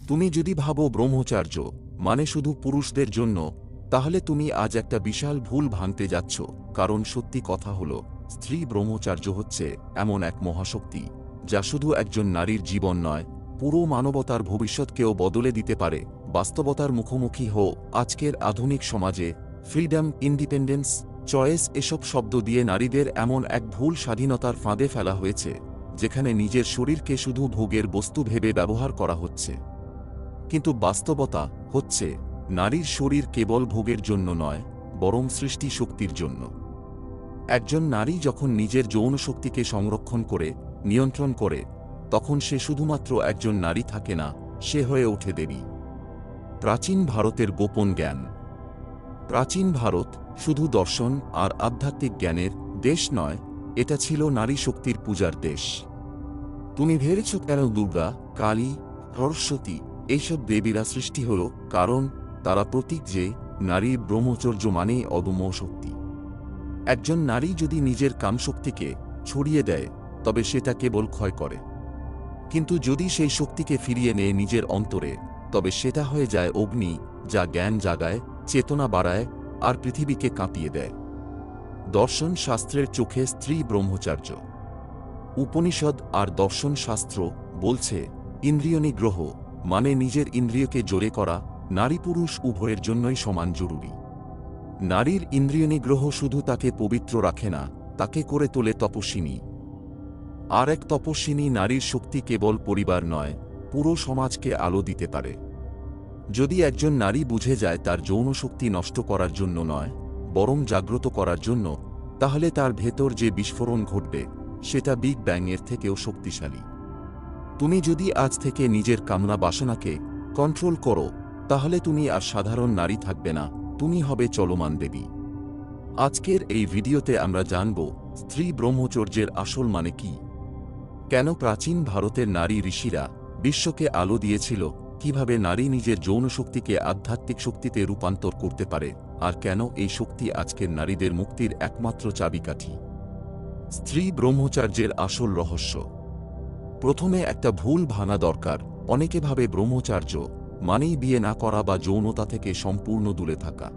তুমি যদি ভাবো ব্রহ্মচার্য মানে শুধু পুরুষদের জন্য, তাহলে তুমি আজ একটা বিশাল ভুল ভাঙতে যাচ্ছ। কারণ সত্যি কথা হলো, স্ত্রী ব্রহ্মচার্য হচ্ছে এমন এক মহাশক্তি যা শুধু একজন নারীর জীবন নয়, পুরো মানবতার ভবিষ্যৎকেও বদলে দিতে পারে। বাস্তবতার মুখোমুখি হও। আজকের আধুনিক সমাজে ফ্রিডম, ইন্ডিপেন্ডেন্স, চয়েস এসব শব্দ দিয়ে নারীদের এমন এক ভুল স্বাধীনতার ফাঁদে ফেলা হয়েছে, যেখানে নিজের শরীরকে শুধু ভোগের বস্তু ভেবে ব্যবহার করা হচ্ছে। কিন্তু বাস্তবতা হচ্ছে, নারীর শরীর কেবল ভোগের জন্য নয়, বরং সৃষ্টি শক্তির জন্য। একজন নারী যখন নিজের যৌন শক্তিকে সংরক্ষণ করে, নিয়ন্ত্রণ করে, তখন সে শুধুমাত্র একজন নারী থাকে না, সে হয়ে ওঠে দেবী। প্রাচীন ভারতের গোপন জ্ঞান। প্রাচীন ভারত শুধু দর্শন আর আধ্যাত্মিক জ্ঞানের দেশ নয়, এটা ছিল নারী শক্তির পূজার দেশ। তুমি ভেবেছ কেন দুর্গা, কালী, সরস্বতী এইসব দেবীরা সৃষ্টি হল? কারণ তারা প্রতীক যে নারীর ব্রহ্মচর্য মানেই অদম্য শক্তি। একজন নারী যদি নিজের কামশক্তিকে ছড়িয়ে দেয়, তবে সেটা কেবল ক্ষয় করে। কিন্তু যদি সেই শক্তিকে ফিরিয়ে নেয় নিজের অন্তরে, তবে সেটা হয়ে যায় অগ্নি, যা জ্ঞান জাগায়, চেতনা বাড়ায় আর পৃথিবীকে কাঁপিয়ে দেয়। দর্শন শাস্ত্রের চোখে স্ত্রী ব্রহ্মচার্য। উপনিষদ আর দর্শন শাস্ত্র বলছে, ইন্দ্রিয় নিগ্রহ মানে নিজের ইন্দ্রিয়কে জোরে করা, নারী পুরুষ উভয়ের জন্যই সমান জরুরি। নারীর ইন্দ্রিয় নিগ্রহ শুধু তাকে পবিত্র রাখে না, তাকে করে তোলে তপস্বিনী। আর এক তপস্বিনী নারীর শক্তি কেবল পরিবার নয়, পুরো সমাজকে আলো দিতে পারে। যদি একজন নারী বুঝে যায় তার যৌন শক্তি নষ্ট করার জন্য নয়, বরং জাগ্রত করার জন্য, তাহলে তার ভেতর যে বিস্ফোরণ ঘটবে সেটা বিগ ব্যাংয়ের থেকেও শক্তিশালী। তুমি যদি আজ থেকে নিজের কামনা বাসনাকে কন্ট্রোল করো, তাহলে তুমি আর সাধারণ নারী থাকবে না, তুমি হবে চলমান দেবী। আজকের এই ভিডিওতে আমরা জানব স্ত্রী ব্রহ্মচর্যের আসল মানে কি, কেন প্রাচীন ভারতের নারী ঋষিরা বিশ্বকে আলো দিয়েছিল, কিভাবে নারী নিজের যৌন শক্তিকে আধ্যাত্মিক শক্তিতে রূপান্তর করতে পারে, আর কেন এই শক্তি আজকের নারীদের মুক্তির একমাত্র চাবিকাঠি। স্ত্রী ব্রহ্মচার্যের আসল রহস্য। প্রথমে একটা ভুল ভাঙা দরকার। অনেকে ভাবে ব্রহ্মচার্য মানেই বিয়ে না করা বা যৌনতা থেকে সম্পূর্ণ দূরে থাকা।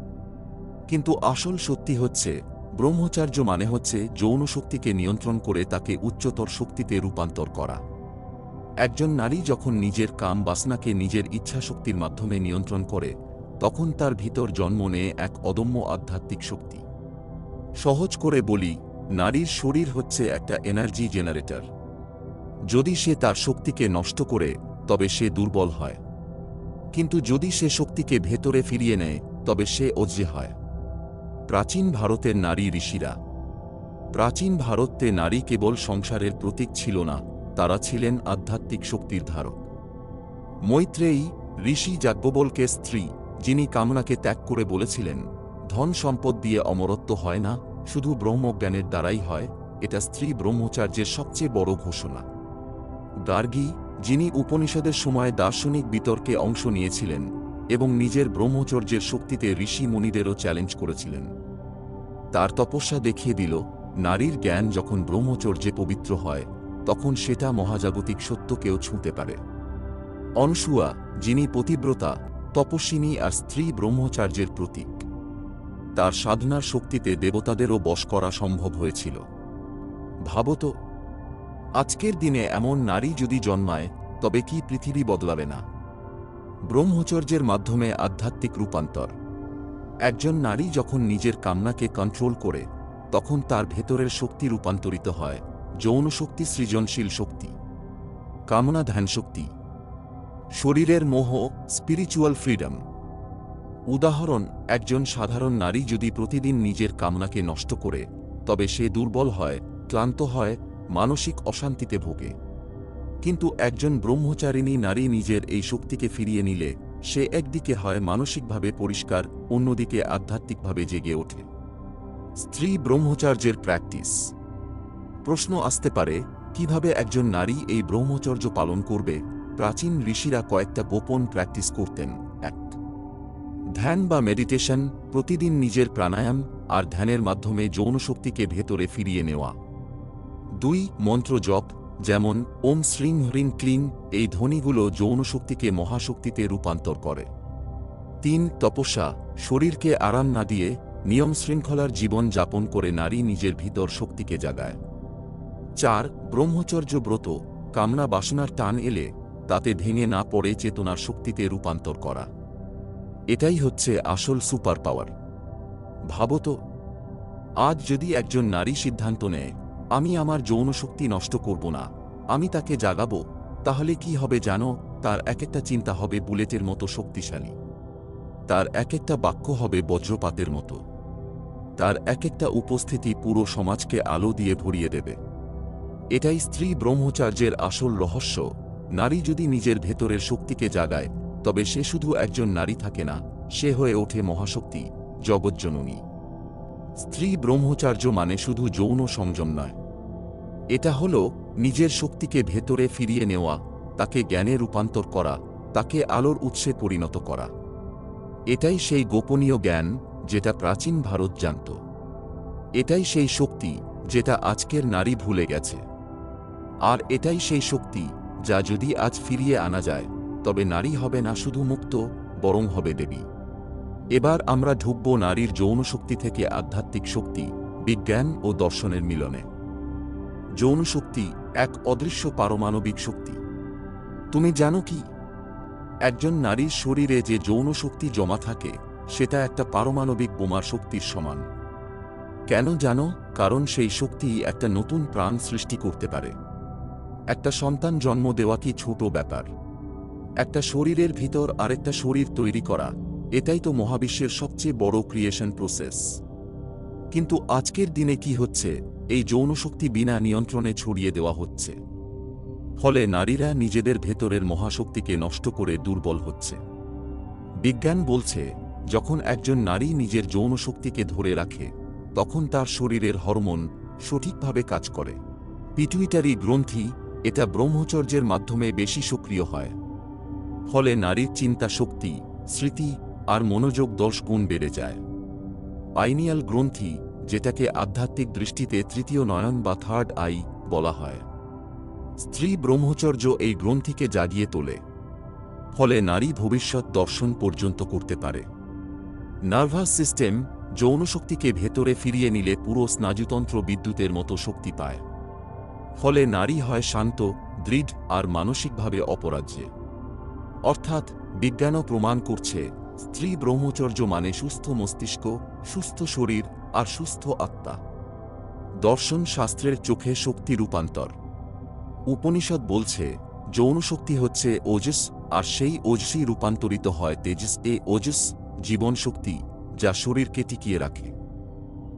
কিন্তু আসল সত্যি হচ্ছে, ব্রহ্মচার্য মানে হচ্ছে যৌন শক্তিকে নিয়ন্ত্রণ করে তাকে উচ্চতর শক্তিতে রূপান্তর করা। একজন নারী যখন নিজের কাম বাসনাকে নিজের ইচ্ছাশক্তির মাধ্যমে নিয়ন্ত্রণ করে, তখন তার ভিতর জন্ম নেয় এক অদম্য আধ্যাত্মিক শক্তি। সহজ করে বলি, নারীর শরীর হচ্ছে একটা এনার্জি জেনারেটর। যদি সে তার শক্তিকে নষ্ট করে, তবে সে দুর্বল হয়। কিন্তু যদি সে শক্তিকে ভেতরে ফিরিয়ে নেয়, তবে সে অজ্ঞে হয়। প্রাচীন ভারতের নারী ঋষিরা। প্রাচীন ভারতে নারী কেবল সংসারের প্রতীক ছিল না, তারা ছিলেন আধ্যাত্মিক শক্তির ধারক। মৈত্রেয়ী ঋষি যাজ্ঞবল্ক্যের স্ত্রী, যিনি কামনাকে ত্যাগ করে বলেছিলেন, ধন সম্পদ দিয়ে অমরত্ব হয় না, শুধু ব্রহ্মজ্ঞানের দ্বারাই হয়, এটা স্ত্রী ব্রহ্মচার্যের সবচেয়ে বড় ঘোষণা। গার্গী, যিনি উপনিষদের সময় দার্শনিক বিতর্কে অংশ নিয়েছিলেন এবং নিজের ব্রহ্মচর্যের শক্তিতে ঋষি মুনিদেরও চ্যালেঞ্জ করেছিলেন, তার তপস্যা দেখিয়ে দিল, নারীর জ্ঞান যখন ব্রহ্মচর্যে পবিত্র হয়, তখন সেটা মহাজাগতিক সত্যকেও ছুঁতে পারে। অনসুয়া, যিনি পতিব্রতা, তপস্বিনী আর স্ত্রী ব্রহ্মচার্যের প্রতীক, তার সাধনার শক্তিতে দেবতাদেরও বশ করা সম্ভব হয়েছিল। ভাবত, আজকের দিনে এমন নারী যদি জন্মায়, তবে কি পৃথিবী বদলাবে না? ব্রহ্মচর্যের মাধ্যমে আধ্যাত্মিক রূপান্তর। একজন নারী যখন নিজের কামনাকে কন্ট্রোল করে, তখন তার ভেতরের শক্তি রূপান্তরিত হয় যৌন শক্তি, সৃজনশীল শক্তি, কামনা ধ্যান শক্তি, শরীরের মোহ, স্পিরিচুয়াল ফ্রিডম। উদাহরণ, একজন সাধারণ নারী যদি প্রতিদিন নিজের কামনাকে নষ্ট করে, তবে সে দুর্বল হয়, ক্লান্ত হয়, মানসিক অশান্তিতে ভোগে। কিন্তু একজন ব্রহ্মচারিণী নারী নিজের এই শক্তিকে ফিরিয়ে নিলে, সে একদিকে হয় মানসিকভাবে পরিষ্কার, অন্যদিকে আধ্যাত্মিকভাবে জেগে ওঠে। স্ত্রী ব্রহ্মচার্যের প্র্যাকটিস। প্রশ্ন আসতে পারে, কিভাবে একজন নারী এই ব্রহ্মচর্য পালন করবে? প্রাচীন ঋষিরা কয়েকটা গোপন প্র্যাকটিস করতেন। 1. ধ্যান বা মেডিটেশন, প্রতিদিন নিজের প্রাণায়াম আর ধ্যানের মাধ্যমে যৌন শক্তিকে ভেতরে ফিরিয়ে নেওয়া। 2. মন্ত্র জপ, যেমন ওম শ্রীং হ্রিং ক্লিং, এই ধ্বনিগুলো যৌন শক্তিকে মহাশক্তিতে রূপান্তর করে। 3. তপস্যা, শরীরকে আরাম না দিয়ে নিয়ম শৃঙ্খলার জীবন যাপন করে নারী নিজের ভিতর শক্তিকে জাগায়। 4. ব্রহ্মচর্য ব্রত, কামনা বাসনার টান এলে তাতে ভেঙে না পড়ে চেতনার শক্তিতে রূপান্তর করা। এটাই হচ্ছে আসল সুপার পাওয়ার। ভাবো তো, আজ যদি একজন নারী সিদ্ধান্ত নেয়, আমি আমার যৌন শক্তি নষ্ট করব না, আমি তাকে জাগাবো, তাহলে কি হবে জানো? তার এক একটা চিন্তা হবে বুলেটের মতো শক্তিশালী, তার এক একটা বাক্য হবে বজ্রপাতের মতো, তার এক একটা উপস্থিতি পুরো সমাজকে আলো দিয়ে ভরিয়ে দেবে। এটাই স্ত্রী ব্রহ্মচার্যের আসল রহস্য। নারী যদি নিজের ভেতরের শক্তিকে জাগায়, তবে সে শুধু একজন নারী থাকে না, সে হয়ে ওঠে মহাশক্তি, জগজ্জননী। স্ত্রী ব্রহ্মচার্য মানে শুধু যৌন সংযম নয়, এটা হল নিজের শক্তিকে ভেতরে ফিরিয়ে নেওয়া, তাকে জ্ঞানে রূপান্তর করা, তাকে আলোর উৎসে পরিণত করা। এটাই সেই গোপনীয় জ্ঞান যেটা প্রাচীন ভারত জানত। এটাই সেই শক্তি যেটা আজকের নারী ভুলে গেছে। আর এটাই সেই শক্তি যা যদি আজ ফিরিয়ে আনা যায়, তবে নারী হবে না শুধু মুক্ত, বরং হবে দেবী। এবার আমরা ঢুকব নারীর যৌন শক্তি থেকে আধ্যাত্মিক শক্তি, বিজ্ঞান ও দর্শনের মিলনে। যৌন শক্তি এক অদৃশ্য পারমাণবিক শক্তি। তুমি জানো কি, একজন নারীর শরীরে যে যৌন শক্তি জমা থাকে সেটা একটা পারমাণবিক বোমার শক্তির সমান। কেন জানো? কারণ সেই শক্তি একটা নতুন প্রাণ সৃষ্টি করতে পারে। একটা সন্তান জন্ম দেওয়া কি ছোট ব্যাপার? একটা শরীরের ভিতর আরেকটা শরীর তৈরি করা, এটাই তো মহাবিশ্বের সবচেয়ে বড় ক্রিয়েশন প্রসেস। কিন্তু আজকের দিনে কি হচ্ছে? এই যৌন শক্তি বিনা নিয়ন্ত্রণে ছড়িয়ে দেওয়া হচ্ছে। ফলে নারীরা নিজেদের ভেতরের মহাশক্তিকে নষ্ট করে দুর্বল হচ্ছে। বিজ্ঞান বলছে, যখন একজন নারী নিজের যৌন শক্তিকে ধরে রাখে, তখন তার শরীরের হরমোন সঠিকভাবে কাজ করে। পিটুইটারি গ্রন্থি, এটা ব্রহ্মচর্যের মাধ্যমে বেশি সক্রিয় হয়। ফলে নারীর চিন্তা শক্তি, স্মৃতি আর মনোযোগ 10 গুণ বেড়ে যায়। পাইনিয়াল গ্রন্থি, যেটাকে আধ্যাত্মিক দৃষ্টিতে তৃতীয় নয়ন বা থার্ড আই বলা হয়, স্ত্রী ব্রহ্মচর্য এই গ্রন্থিকে জাগিয়ে তোলে। ফলে নারী ভবিষ্যৎ দর্শন পর্যন্ত করতে পারে। নার্ভাস সিস্টেম, যৌন শক্তিকে ভেতরে ফিরিয়ে নিলে পুরো স্নায়ুতন্ত্র বিদ্যুতের মতো শক্তি পায়। ফলে নারী হয় শান্ত, দৃঢ় আর মানসিকভাবে অপরাজ্যে। অর্থাৎ বিজ্ঞানও প্রমাণ করছে, স্ত্রী ব্রহ্মচর্য মানে সুস্থ মস্তিষ্ক, সুস্থ শরীর আর সুস্থ আত্মা। দর্শন শাস্ত্রের চোখে শক্তি রূপান্তর। উপনিষদ বলছে, যৌন শক্তি হচ্ছে ওজস, আর সেই ওজসই রূপান্তরিত হয় তেজস। এ ওজস জীবন শক্তি, যা শরীরকে টিকিয়ে রাখে।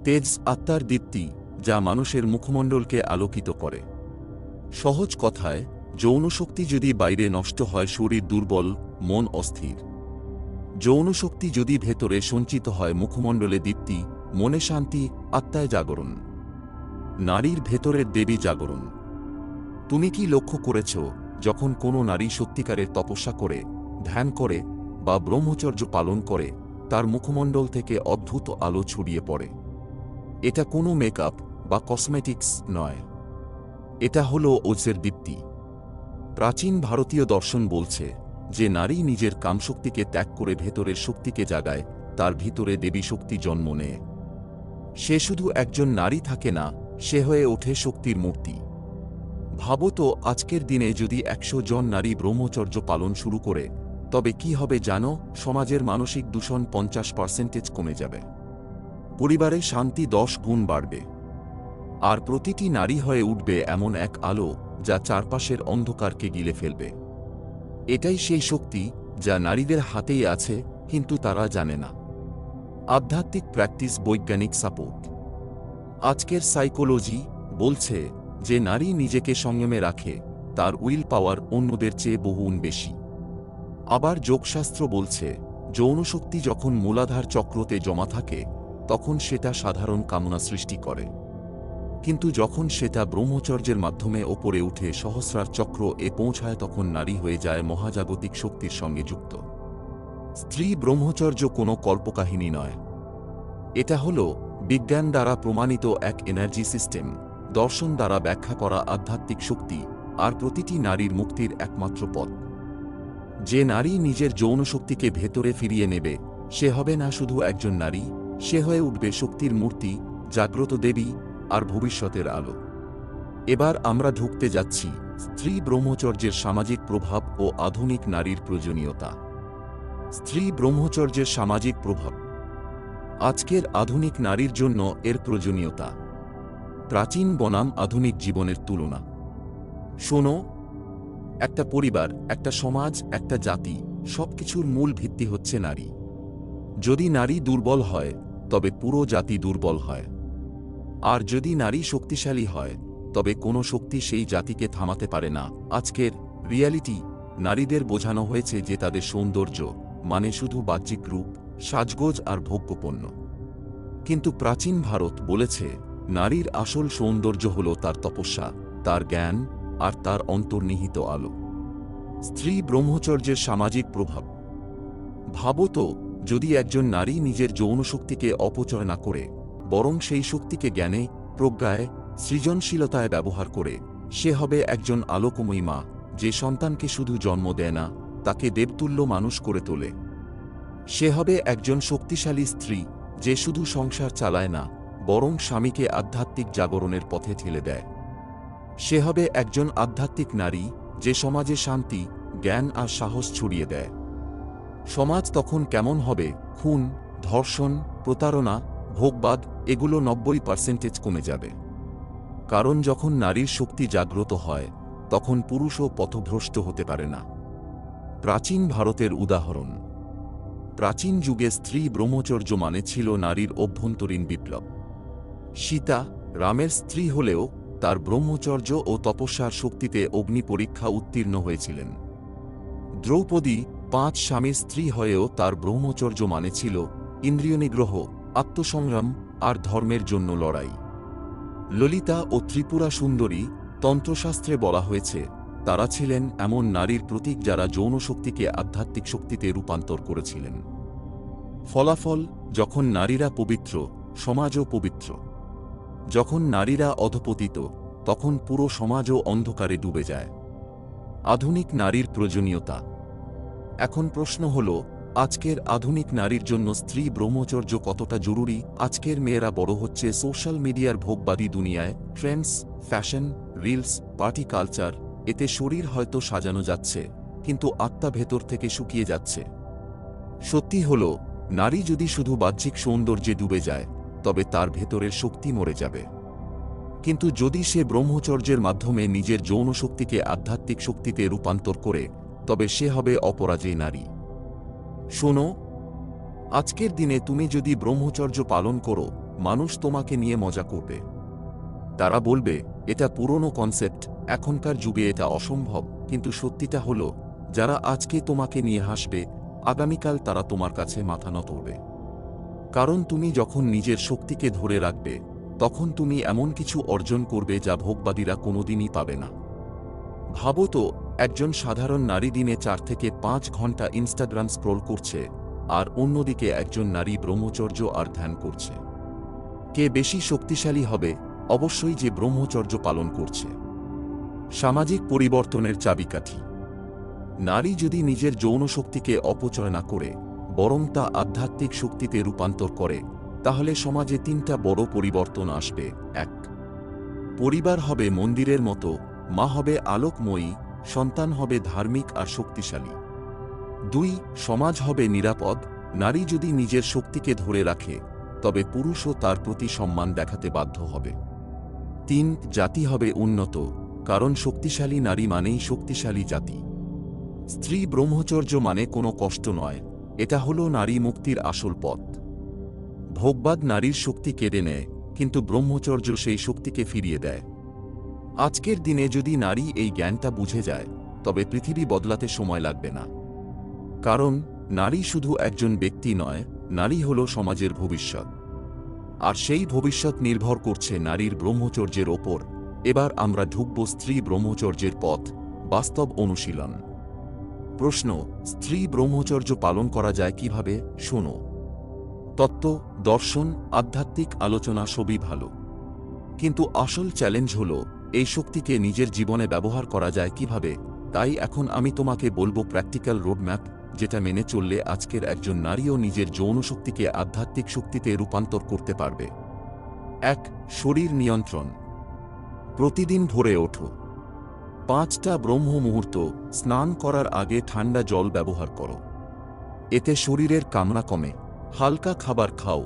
তেজ আত্মার দীপ্তি, যা মানুষের মুখমণ্ডলকে আলোকিত করে। সহজ কথায়, যৌন শক্তি যদি বাইরে নষ্ট হয়, শরীর দুর্বল, মন অস্থির। যৌন শক্তি যদি ভেতরে সঞ্চিত হয়, মুখমণ্ডলে দীপ্তি, মনে শান্তি, আত্মায় জাগরণ। নারীর ভেতরের দেবী জাগরণ। তুমি কি লক্ষ্য করেছ, যখন কোনো নারী সত্যিকারের তপস্যা করে, ধ্যান করে বা ব্রহ্মচর্য পালন করে, তার মুখমণ্ডল থেকে অদ্ভুত আলো ছড়িয়ে পড়ে? এটা কোনো মেকআপ বা কসমেটিক্স নয়, এটা হলো ওজসের দীপ্তি। প্রাচীন ভারতীয় দর্শন বলছে, যে নারী নিজের কামশক্তিকে ত্যাগ করে ভেতরের শক্তিকে জাগায়, তার ভিতরে দেবী শক্তি জন্ম নেয়। সে শুধু একজন নারী থাকে না, সে হয়ে ওঠে শক্তির মূর্তি। ভাবো তো, আজকের দিনে যদি 100 জন নারী ব্রহ্মচর্য পালন শুরু করে, তবে কি হবে জানো? সমাজের মানসিক দূষণ 50% কমে যাবে, পরিবারে শান্তি 10 গুণ বাড়বে, আর প্রতিটি নারী হয়ে উঠবে এমন এক আলো যা চারপাশের অন্ধকারকে গিলে ফেলবে। এটাই সেই শক্তি যা নারীদের হাতেই আছে, কিন্তু তারা জানে না। আধ্যাত্মিক প্র্যাকটিস, বৈজ্ঞানিক সাপোর্ট। আজকের সাইকোলজি বলছে, যে নারী নিজেকে সংযমে রাখে, তার উইল পাওয়ার অন্যদের চেয়ে বহুগুণ বেশি। আবার যোগশাস্ত্র বলছে, যৌন শক্তি যখন মূলাধার চক্রতে জমা থাকে, তখন সেটা সাধারণ কামনা সৃষ্টি করে। কিন্তু যখন সেটা ব্রহ্মচর্যের মাধ্যমে ওপরে উঠে সহস্রার চক্র এ পৌঁছায়, তখন নারী হয়ে যায় মহাজাগতিক শক্তির সঙ্গে যুক্ত। স্ত্রী ব্রহ্মচর্য কোনো কল্পকাহিনী নয়, এটা হল বিজ্ঞান দ্বারা প্রমাণিত এক এনার্জি সিস্টেম, দর্শন দ্বারা ব্যাখ্যা করা আধ্যাত্মিক শক্তি আর প্রতিটি নারীর মুক্তির একমাত্র পথ। যে নারী নিজের যৌন শক্তিকে ভেতরে ফিরিয়ে নেবে, সে হবে না শুধু একজন নারী, সে হয়ে উঠবে শক্তির মূর্তি, জাগ্রত দেবী আর ভবিষ্যতের আলো। এবার আমরা ঢুকতে যাচ্ছি স্ত্রী ব্রহ্মচর্যের সামাজিক প্রভাব ও আধুনিক নারীর প্রয়োজনীয়তা। স্ত্রী ব্রহ্মচর্যের সামাজিক প্রভাব। আজকের আধুনিক নারীর জন্য এর প্রয়োজনীয়তা। প্রাচীন বনাম আধুনিক জীবনের তুলনা। শোনো, একটা পরিবার, একটা সমাজ, একটা জাতি, সবকিছুর মূল ভিত্তি হচ্ছে নারী। যদি নারী দুর্বল হয়, তবে পুরো জাতি দুর্বল হয়। আর যদি নারী শক্তিশালী হয়, তবে কোনো শক্তি সেই জাতিকে থামাতে পারে না। আজকের রিয়ালিটি, নারীদের বোঝানো হয়েছে যে তাদের সৌন্দর্য মানে শুধু বাহ্যিক রূপ, সাজগোজ আর ভোগ্যপণ্য। কিন্তু প্রাচীন ভারত বলেছে, নারীর আসল সৌন্দর্য হল তার তপস্যা, তার জ্ঞান আর তার অন্তর্নিহিত আলো। স্ত্রী ব্রহ্মচর্যের সামাজিক প্রভাব। ভাবো তো, যদি একজন নারী নিজের যৌন শক্তিকে অপচয় না করে, বরং সেই শক্তিকে জ্ঞানে, প্রজ্ঞায়, সৃজনশীলতায় ব্যবহার করে, সে হবে একজন আলোকময়ী মা, যে সন্তানকে শুধু জন্ম দেয় না, তাকে দেবতুল্য মানুষ করে তোলে। সে হবে একজন শক্তিশালী স্ত্রী, যে শুধু সংসার চালায় না, বরং স্বামীকে আধ্যাত্মিক জাগরণের পথে ঠেলে দেয়। সে হবে একজন আধ্যাত্মিক নারী, যে সমাজে শান্তি, জ্ঞান আর সাহস ছড়িয়ে দেয়। সমাজ তখন কেমন হবে? খুন, ধর্ষণ, প্রতারণা, ভোগবাদ, এগুলো 90% কমে যাবে। কারণ যখন নারীর শক্তি জাগ্রত হয়, তখন পুরুষও পথভ্রষ্ট হতে পারে না। প্রাচীন ভারতের উদাহরণ। প্রাচীন যুগে স্ত্রী ব্রহ্মচর্য মানে ছিল নারীর অভ্যন্তরীণ বিপ্লব। সীতা, রামের স্ত্রী হলেও তার ব্রহ্মচর্য ও তপস্যার শক্তিতে অগ্নি পরীক্ষা উত্তীর্ণ হয়েছিলেন। দ্রৌপদী 5 স্বামীর স্ত্রী হয়েও তার ব্রহ্মচর্য মানে ছিল ইন্দ্রিয় নিগ্রহ, আত্মসংগ্রাম আর ধর্মের জন্য লড়াই। ললিতা ও ত্রিপুরা সুন্দরী, তন্ত্রশাস্ত্রে বলা হয়েছে, তারা ছিলেন এমন নারীর প্রতীক যারা যৌন শক্তিকে আধ্যাত্মিক শক্তিতে রূপান্তর করেছিলেন। ফলাফল, যখন নারীরা পবিত্র, সমাজও পবিত্র। যখন নারীরা অধঃপতিত, তখন পুরো সমাজও অন্ধকারে ডুবে যায়। আধুনিক নারীর প্রয়োজনীয়তা। এখন প্রশ্ন হল, আজকের আধুনিক নারীর জন্য স্ত্রী ব্রহ্মচর্য কতটা জরুরি? আজকের মেয়েরা বড় হচ্ছে সোশ্যাল মিডিয়ার ভোগবাদী দুনিয়ায়। Trends, fashion, reels, party culture, এতে শরীর হয়তো সাজানো যাচ্ছে, কিন্তু আত্মা ভেতর থেকে শুকিয়ে যাচ্ছে। সত্যি হল, নারী যদি শুধু বাহ্যিক সৌন্দর্যে ডুবে যায়, তবে তার ভেতরের শক্তি মরে যাবে। কিন্তু যদি সে ব্রহ্মচর্যের মাধ্যমে নিজের যৌন শক্তিকে আধ্যাত্মিক শক্তিতে রূপান্তর করে, তবে সে হবে অপরাজেয় নারী। শোনো, আজকের দিনে তুমি যদি ব্রহ্মচর্য পালন করো, মানুষ তোমাকে নিয়ে মজা করবে। তারা বলবে, এটা পুরনো কনসেপ্ট, এখনকার যুগে এটা অসম্ভব। কিন্তু সত্যিটা হলো, যারা আজকে তোমাকে নিয়ে হাসবে, আগামীকাল তারা তোমার কাছে মাথা নত করবে। কারণ তুমি যখন নিজের শক্তিকে ধরে রাখবে, তখন তুমি এমন কিছু অর্জন করবে যা ভোগবাদীরা কোনোদিনই পাবে না। ভাবো তো, একজন সাধারণ নারী দিনে 4 থেকে 5 ঘন্টা ইনস্টাগ্রাম স্ক্রোল করছে, আর অন্যদিকে একজন নারী ব্রহ্মচর্য আর ধ্যান করছে। কে বেশি শক্তিশালী হবে? অবশ্যই যে ব্রহ্মচর্য পালন করছে। সামাজিক পরিবর্তনের চাবিকাঠি। নারী যদি নিজের যৌন শক্তিকে অপচয় না করে, বরং তা আধ্যাত্মিক শক্তিতে রূপান্তর করে, তাহলে সমাজে 3টা বড় পরিবর্তন আসবে। 1. পরিবার হবে মন্দিরের মতো, মা হবে আলোকময়ী, সন্তান হবে ধার্মিক আর শক্তিশালী। 2. সমাজ হবে নিরাপদ। নারী যদি নিজের শক্তিকে ধরে রাখে, তবে পুরুষও তার প্রতি সম্মান দেখাতে বাধ্য হবে। 3. জাতি হবে উন্নত, কারণ শক্তিশালী নারী মানেই শক্তিশালী জাতি। স্ত্রী ব্রহ্মচর্য মানে কোনো কষ্ট নয়, এটা হলো নারী মুক্তির আসল পথ। ভোগবাদ নারীর শক্তি কেড়ে নেয়, কিন্তু ব্রহ্মচর্য সেই শক্তিকে ফিরিয়ে দেয়। আজকের দিনে যদি নারী এই জ্ঞানটা বুঝে যায়, তবে পৃথিবী বদলাতে সময় লাগবে না। কারণ নারী শুধু একজন ব্যক্তি নয়, নারী হল সমাজের ভবিষ্যৎ। আর সেই ভবিষ্যৎ নির্ভর করছে নারীর ব্রহ্মচর্যের ওপর। এবার আমরা ঢুকব স্ত্রী ব্রহ্মচর্যের পথ, বাস্তব অনুশীলন। প্রশ্ন, স্ত্রী ব্রহ্মচর্য পালন করা যায় কিভাবে? শোনো, তত্ত্ব, দর্শন, আধ্যাত্মিক আলোচনা সবই ভালো, কিন্তু আসল চ্যালেঞ্জ হল এই শক্তিকে নিজের জীবনে ব্যবহার করা যায় কিভাবে। তাই এখন আমি তোমাকে বলবো প্র্যাকটিক্যাল রোডম্যাপ, যেটা মেনে চললে আজকের একজন নারীও নিজের যৌন শক্তিকে আধ্যাত্মিক শক্তিতে রূপান্তর করতে পারবে। 1. শরীর নিয়ন্ত্রণ। প্রতিদিন ভোরে ওঠো। 5টা ব্রহ্ম মুহূর্ত স্নান করার আগে ঠান্ডা জল ব্যবহার করো। এতে শরীরের কামনা কমে। হালকা খাবার খাও।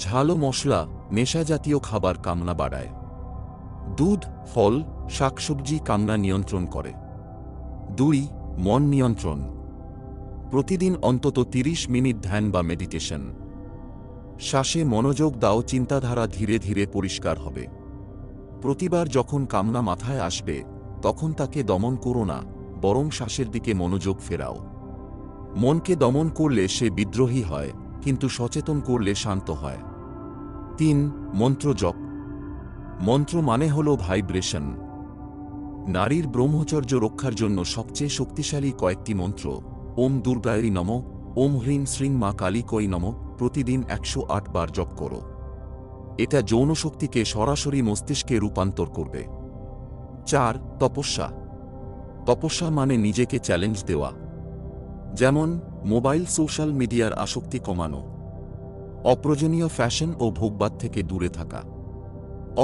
ঝালো মশলা, নেশাজাতীয় খাবার কামনা বাড়ায়। দুধ, ফল, শাকসবজি কামনা নিয়ন্ত্রণ করে। 2. মন নিয়ন্ত্রণ। প্রতিদিন অন্তত 30 মিনিট ধ্যান বা মেডিটেশন। শ্বাসে মনোযোগ দাও, চিন্তাধারা ধীরে ধীরে পরিষ্কার হবে। প্রতিবার যখন কামনা মাথায় আসবে তখন তাকে দমন করো না, বরং শ্বাসের দিকে মনোযোগ ফেরাও। মনকে দমন করলে সে বিদ্রোহী হয়, কিন্তু সচেতন করলে শান্ত হয়। 3. মন্ত্র জপ। মন্ত্র মানে হল ভাইব্রেশন। নারীর ব্রহ্মচর্য রক্ষার জন্য সবচেয়ে শক্তিশালী কয়েকটি মন্ত্র: ওম দুর্গায় নমঃ, ওম হ্রিং শ্রীং মা কালিকই নমঃ প্রতিদিন 108 বার জপ করো। এটা যৌন শক্তিকে সরাসরি মস্তিষ্কে রূপান্তর করবে। 4. তপস্যা। তপস্যা মানে নিজেকে চ্যালেঞ্জ দেওয়া। যেমন মোবাইল, সোশ্যাল মিডিয়ার আসক্তি কমানো, অপ্রয়োজনীয় ফ্যাশন ও ভোগবাদ থেকে দূরে থাকা,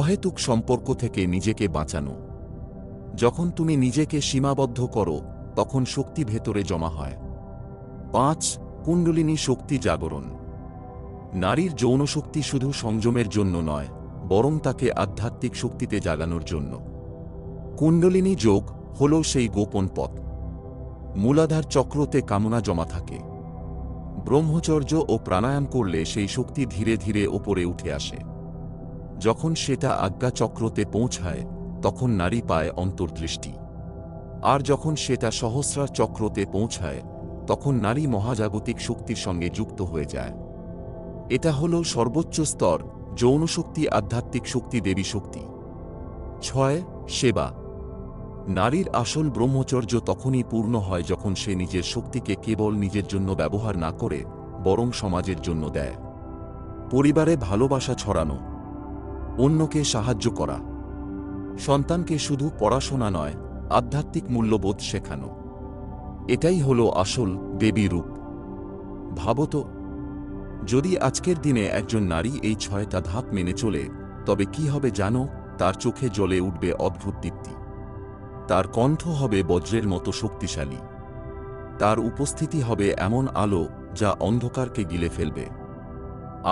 অহেতুক সম্পর্ক থেকে নিজেকে বাঁচানো। যখন তুমি নিজেকে সীমাবদ্ধ করো তখন শক্তি ভেতরে জমা হয়। 5. কুণ্ডলিনী শক্তি জাগরণ। নারীর যৌন শক্তি শুধু সংযমের জন্য নয়, বরং তাকে আধ্যাত্মিক শক্তিতে জাগানোর জন্য। কুণ্ডলিনী যোগ হল সেই গোপন পথ। মূলাধার চক্রতে কামনা জমা থাকে। ব্রহ্মচর্য ও প্রাণায়াম করলে সেই শক্তি ধীরে ধীরে ওপরে উঠে আসে। যখন সেটা আজ্ঞা চক্রতে পৌঁছায় তখন নারী পায় অন্তর্দৃষ্টি। আর যখন সেটা সহস্রার চক্রতে পৌঁছায় তখন নারী মহাজাগতিক শক্তির সঙ্গে যুক্ত হয়ে যায়। এটা হল সর্বোচ্চ স্তর, যৌন শক্তি, আধ্যাত্মিক শক্তি, দেবী শক্তি। 6. সেবা। নারীর আসল ব্রহ্মচর্য তখনই পূর্ণ হয় যখন সে নিজের শক্তিকে কেবল নিজের জন্য ব্যবহার না করে বরং সমাজের জন্য দেয়। পরিবারে ভালোবাসা ছড়ানো, অন্যকে সাহায্য করা, সন্তানকে শুধু পড়াশোনা নয়, আধ্যাত্মিক মূল্যবোধ শেখানো। এটাই হল আসল দেবী রূপ। ভাবত, যদি আজকের দিনে একজন নারী এই 6টা ধাপ মেনে চলে তবে কি হবে জানো? তার চোখে জ্বলে উঠবে অদ্ভুত দীপ্তি। তার কণ্ঠ হবে বজ্রের মতো শক্তিশালী। তার উপস্থিতি হবে এমন আলো যা অন্ধকারকে গিলে ফেলবে।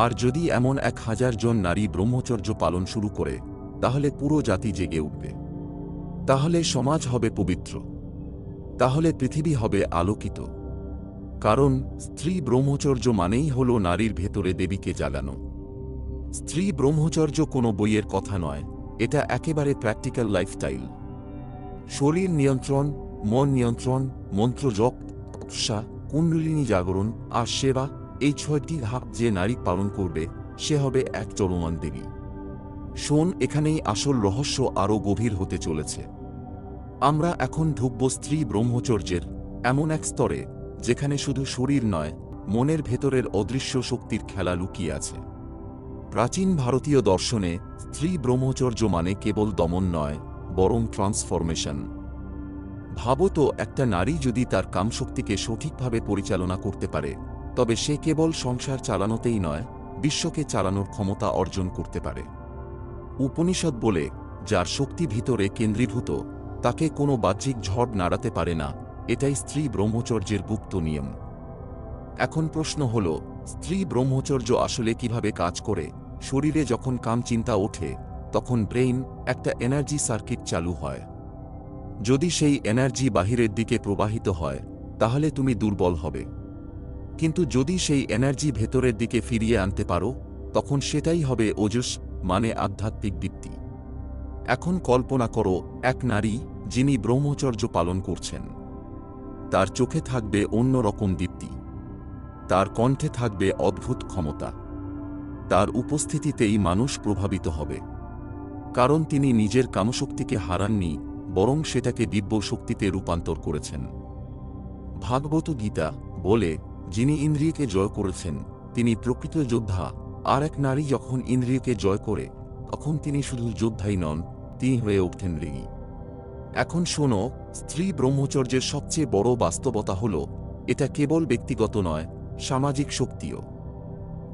আর যদি এমন 1000 জন নারী ব্রহ্মচর্য পালন শুরু করে তাহলে পুরো জাতি জেগে উঠবে। তাহলে সমাজ হবে পবিত্র। তাহলে পৃথিবী হবে আলোকিত। কারণ স্ত্রী ব্রহ্মচর্য মানেই হল নারীর ভেতরে দেবীকে জাগানো। স্ত্রী ব্রহ্মচর্য কোনো বইয়ের কথা নয়, এটা একেবারে প্র্যাকটিক্যাল লাইফস্টাইল। শরীর নিয়ন্ত্রণ, মন নিয়ন্ত্রণ, মন্ত্র জপ, তপস্যা, কুণ্ডলিনী জাগরণ আর সেবা, এই 6টি ধাপ যে নারী পালন করবে সে হবে এক চলমান দেবী। শোন, এখানেই আসল রহস্য আরও গভীর হতে চলেছে। আমরা এখন ঢুকব স্ত্রী ব্রহ্মচর্যের এমন এক স্তরে যেখানে শুধু শরীর নয়, মনের ভেতরের অদৃশ্য শক্তির খেলা লুকিয়ে আছে। প্রাচীন ভারতীয় দর্শনে স্ত্রী ব্রহ্মচর্য মানে কেবল দমন নয়, বরং ট্রান্সফরমেশন। ভাবত, একটা নারী যদি তার কামশক্তিকে সঠিকভাবে পরিচালনা করতে পারে তবে সে কেবল সংসার চালানোতেই নয়, বিশ্বকে চালানোর ক্ষমতা অর্জন করতে পারে। উপনিষদ বলে, যার শক্তি ভিতরে কেন্দ্রীভূত তাকে কোনো বাহ্যিক ঝড় নাড়াতে পারে না। এটাই স্ত্রী ব্রহ্মচর্যের গুপ্ত নিয়ম। এখন প্রশ্ন হল, স্ত্রী ব্রহ্মচর্য আসলে কিভাবে কাজ করে? শরীরে যখন কাম চিন্তা ওঠে তখন ব্রেইন একটা এনার্জি সার্কিট চালু হয়। যদি সেই এনার্জি বাহিরের দিকে প্রবাহিত হয় তাহলে তুমি দুর্বল হবে, কিন্তু যদি সেই এনার্জি ভেতরের দিকে ফিরিয়ে আনতে পারো তখন সেটাই হবে ওজস, মানে আধ্যাত্মিক দীপ্তি। এখন কল্পনা করো এক নারী যিনি ব্রহ্মচর্য পালন করছেন। তার চোখে থাকবে অন্যরকম দীপ্তি, তার কণ্ঠে থাকবে অদ্ভুত ক্ষমতা, তার উপস্থিতিতেই মানুষ প্রভাবিত হবে। কারণ তিনি নিজের কামশক্তিকে হারাননি, বরং সেটাকে দিব্য শক্তিতে রূপান্তর করেছেন। ভাগবত গীতা বলে, যিনি ইন্দ্রিয়কে জয় করেছেন তিনি প্রকৃত যোদ্ধা। আর এক নারী যখন ইন্দ্রিয়কে জয় করে তখন তিনি শুধু যোদ্ধাই নন, তিনি হয়ে ওঠেন ঋণী। এখন শোনো, স্ত্রী ব্রহ্মচর্যের সবচেয়ে বড় বাস্তবতা হল এটা কেবল ব্যক্তিগত নয়, সামাজিক শক্তিও।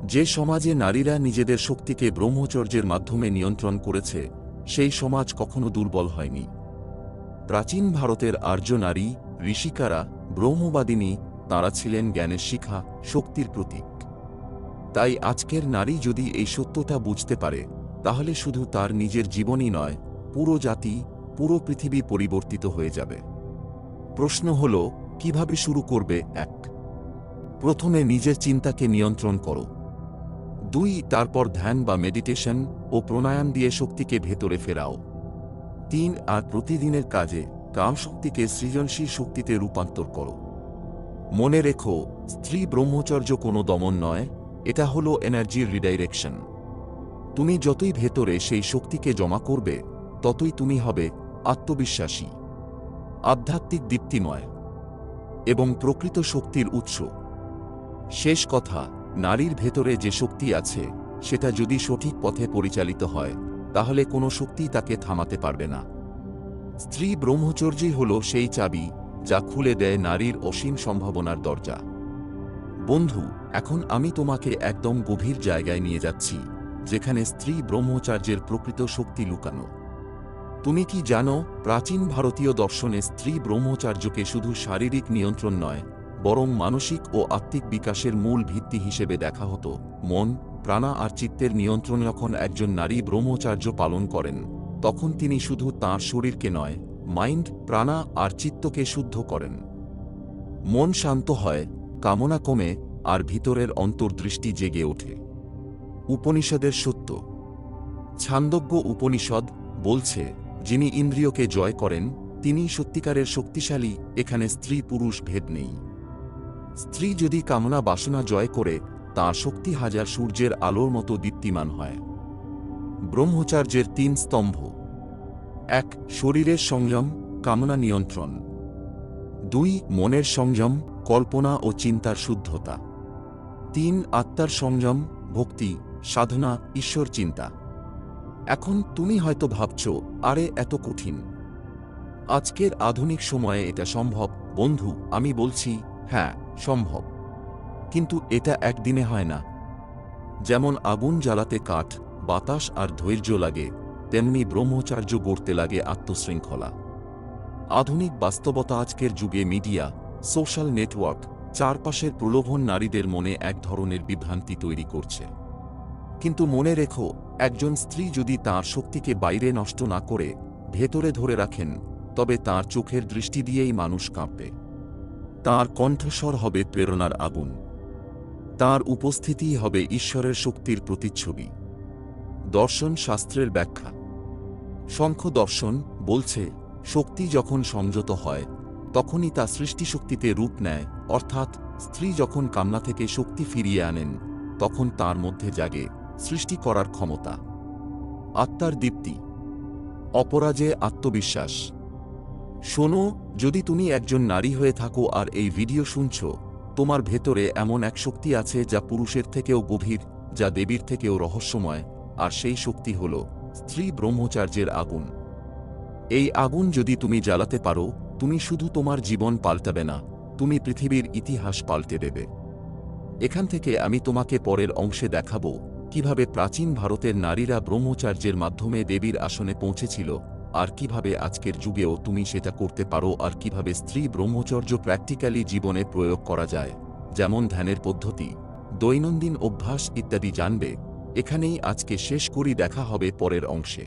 যে সমাজে নারীরা নিজেদের শক্তিকে ব্রহ্মচর্যের মাধ্যমে নিয়ন্ত্রণ করেছে, সেই সমাজ কখনো দুর্বল হয়নি। প্রাচীন ভারতের আর্য নারী, ঋষিকারা, ব্রহ্মবাদিনী, তাঁরা ছিলেন জ্ঞানের শিখা, শক্তির প্রতীক। তাই আজকের নারী যদি এই সত্যটা বুঝতে পারে, তাহলে শুধু তার নিজের জীবনই নয়, পুরো জাতি, পুরো পৃথিবী পরিবর্তিত হয়ে যাবে। প্রশ্ন হল, কিভাবে শুরু করবে? ১. প্রথমে নিজের চিন্তাকে নিয়ন্ত্রণ করো। ২. তারপর ধ্যান বা মেডিটেশন ও প্রাণায়াম দিয়ে শক্তিকে ভেতরে ফেরাও। ৩. আর প্রতিদিনের কাজে কামশক্তিকে সৃজনশীল শক্তিতে রূপান্তর করো। মনে রেখো, স্ত্রী ব্রহ্মচর্য কোনো দমন নয়, এটা হলো এনার্জির রিডাইরেকশন। তুমি যতই ভেতরে সেই শক্তিকে জমা করবে, ততই তুমি হবে আত্মবিশ্বাসী, আধ্যাত্মিক দীপ্তিময় এবং প্রকৃত শক্তির উৎস। শেষ কথা, নারীর ভেতরে যে শক্তি আছে, সেটা যদি সঠিক পথে পরিচালিত হয়, তাহলে কোনো শক্তি তাকে থামাতে পারবে না। স্ত্রী ব্রহ্মচর্যই হল সেই চাবি যা খুলে দেয় নারীর অসীম সম্ভাবনার দরজা। বন্ধু, এখন আমি তোমাকে একদম গভীর জায়গায় নিয়ে যাচ্ছি, যেখানে স্ত্রী ব্রহ্মচর্যের প্রকৃত শক্তি লুকানো। তুমি কি জানো, প্রাচীন ভারতীয় দর্শনে স্ত্রী ব্রহ্মচর্যকে শুধু শারীরিক নিয়ন্ত্রণ নয়, বরং মানসিক ও আত্মিক বিকাশের মূল ভিত্তি হিসেবে দেখা হতো। মন, প্রাণা আর চিত্তের নিয়ন্ত্রণ যখন একজন নারী ব্রহ্মচর্য পালন করেন, তখন তিনি শুধু তাঁর শরীরকে নয়, মাইন্ড, প্রাণা আর চিত্তকে শুদ্ধ করেন। মন শান্ত হয়, কামনা কমে, আর ভিতরের অন্তর্দৃষ্টি জেগে ওঠে। উপনিষদের সত্য। ছান্দোগ্য উপনিষদ বলছে, যিনি ইন্দ্রিয়কে জয় করেন, তিনি সত্যিকারের শক্তিশালী। এখানে স্ত্রী পুরুষ ভেদ নেই। স্ত্রী যদি কামনা বাসনা জয় করে, তাঁর শক্তি হাজার সূর্যের আলোর মতো দীপ্তিমান হয়। ব্রহ্মচর্যের ৩ স্তম্ভ। ১. শরীরের সংযম, কামনা নিয়ন্ত্রণ। ২. মনের সংযম, কল্পনা ও চিন্তার শুদ্ধতা। ৩. আত্মার সংযম, ভক্তি, সাধনা, ঈশ্বর চিন্তা। এখন তুমি হয়তো ভাবছ, আরে এত কঠিন। আজকের আধুনিক সময়ে এটা সম্ভব। বন্ধু, আমি বলছি, হ্যাঁ, সম্ভব। কিন্তু এটা একদিনে হয় না। যেমন আগুন জ্বালাতে কাঠ, বাতাস আর ধৈর্য লাগে, তেমনি ব্রহ্মচর্য গড়তে লাগে আত্মশৃঙ্খলা। আধুনিক বাস্তবতা আজকের যুগে মিডিয়া, সোশ্যাল নেটওয়ার্ক, চারপাশের প্রলোভন নারীদের মনে এক ধরনের বিভ্রান্তি তৈরি করছে। কিন্তু মনে রেখো, একজন স্ত্রী যদি তাঁর শক্তিকে বাইরে নষ্ট না করে ভেতরে ধরে রাখেন, তবে তাঁর চোখের দৃষ্টি দিয়েই মানুষ কাঁপবে। তাঁর কণ্ঠস্বর হবে প্রেরণার আগুন। তাঁর উপস্থিতিই হবে ঈশ্বরের শক্তির প্রতিচ্ছবি। দর্শন শাস্ত্রের ব্যাখ্যা। সাংখ্য দর্শন বলছে, শক্তি যখন সংযত হয়, তখনই তা সৃষ্টিশক্তিতে রূপ নেয়। অর্থাৎ স্ত্রী যখন কামনা থেকে শক্তি ফিরিয়ে আনেন, তখন তার মধ্যে জাগে সৃষ্টি করার ক্ষমতা, আত্মার দীপ্তি, অপরাজেয় আত্মবিশ্বাস। শোনো, যদি তুমি একজন নারী হয়ে থাকো আর এই ভিডিও শুনছ, তোমার ভেতরে এমন এক শক্তি আছে যা পুরুষের থেকেও গভীর, যা দেবীর থেকেও রহস্যময়, আর সেই শক্তি হল স্ত্রী ব্রহ্মচর্যের আগুন। এই আগুন যদি তুমি জ্বালাতে পারো, তুমি শুধু তোমার জীবন পাল্টাবে না, তুমি পৃথিবীর ইতিহাস পাল্টে দেবে। এখান থেকে আমি তোমাকে পরের অংশে দেখাবো কিভাবে প্রাচীন ভারতের নারীরা ব্রহ্মচর্যের মাধ্যমে দেবীর আসনে পৌঁছেছিল, আর কিভাবে আজকের যুগেও তুমি সেটা করতে পারো, আর কিভাবে স্ত্রী ব্রহ্মচর্য প্র্যাকটিক্যালি জীবনে প্রয়োগ করা যায়, যেমন ধ্যানের পদ্ধতি, দৈনন্দিন অভ্যাস ইত্যাদি জানবে। এখানেই আজকে শেষ করি, দেখা হবে পরের অংশে।